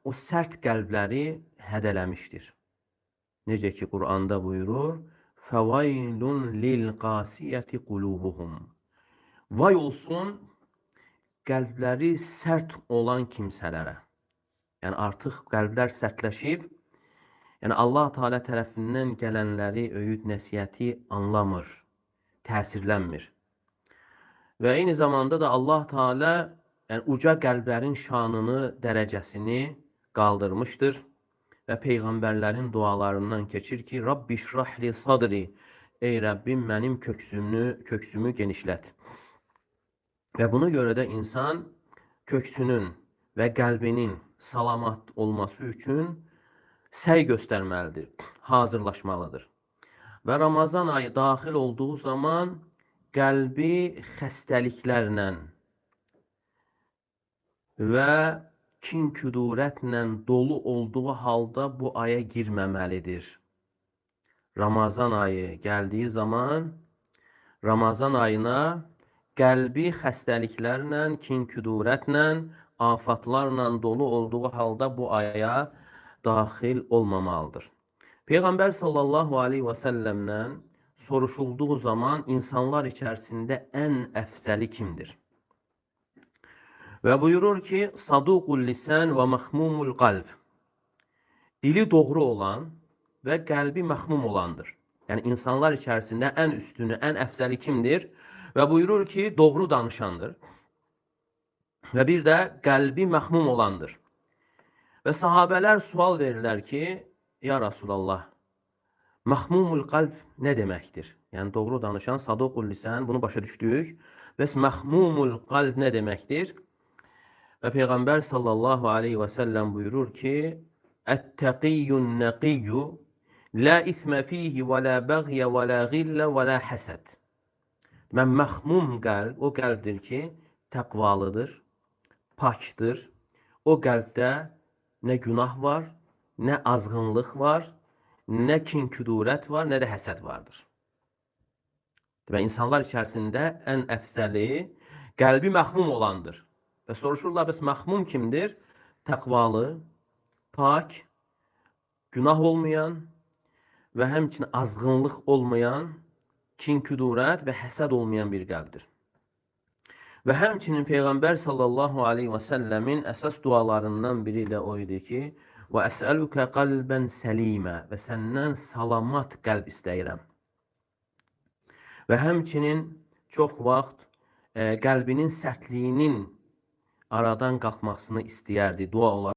o sərt qəlbləri hədələmişdir. Necə ki, Quranda buyurur, فَوَيْلٌ لِلْقَاسِيَةِ قُلُوبُهُمْ Vay olsun qəlbləri sərt olan kimsələrə. Yəni artıq qəlblər sərtləşib, yəni Allah Teala tərəfindən gələnləri, öyüd, nəsihəti anlamır, təsirlənmir. Və eyni zamanda da Allah Teala yəni uca qəlblərin şanını, dərəcəsini qaldırmışdır və peyğəmbərlərin dualarından keçir ki, Rabbi şrahli sadri, ey Rəbbim mənim köksümü genişlət. Və buna görə də insan köksünün və qəlbinin salamat olması üçün səy göstərməlidir, hazırlaşmalıdır. Və Ramazan ayı daxil olduğu zaman qəlbi xəstəliklərlə və kin-küdurətlə dolu olduğu halda bu aya girməməlidir. Ramazan ayı gəldiyi zaman Ramazan ayına qəlbi xəstəliklərlə, kin-küdurətlə, afatlarla dolu olduğu halda bu aya daxil olmamalıdır. Peyğəmbər sallallahu aleyhi və səlləmdən soruşulduğu zaman insanlar içərisində ən əfsəli kimdir? Və buyurur ki, saduqul lisan və məxmumul qalb. Dili doğru olan və qəlbi məxmum olandır. Yəni insanlar içərisində ən üstünü, ən əfsəli kimdir? Və buyurur ki, doğru danışandır. Və bir də qəlbi məxmum olandır. Və sahabələr sual verirlər ki, ya Rasulallah, məxmumul qalb nə deməkdir? Yəni doğru danışan, saduqul lisan, bunu başa düşdük. Bəs məxmumul qalb nə deməkdir? Və Peyğəmbər sallallahu aleyhi və səlləm buyurur ki, Ət-təqiyyun nəqiyyu, la ithmə fihi və la bəğyə və la ğillə və la həsəd. Mən məxmum qəlb, o qəlbdir ki, təqvalıdır, pakdır. O qəlbdə nə günah var, nə azğınlıq var, nə kin-küdurət var, nə də həsəd vardır. Və insanlar içərisində ən əfsəli qəlbi məxmum olandır. Və soruşurlar, bəs məxmum kimdir? Təqvalı, pak, günah olmayan və həmçinin azğınlıq olmayan, kin-küdurət və həsəd olmayan bir qəlbdir. Və həmçinin Peyğəmbər sallallahu aleyhi və səlləmin əsas dualarından biri də o idi ki, və əsəlükə qalbən səlimə və səndən salamat qəlb istəyirəm. Və həmçinin çox vaxt qəlbinin sərtliyinin aradan qalxmasını istəyərdi dua olaraq.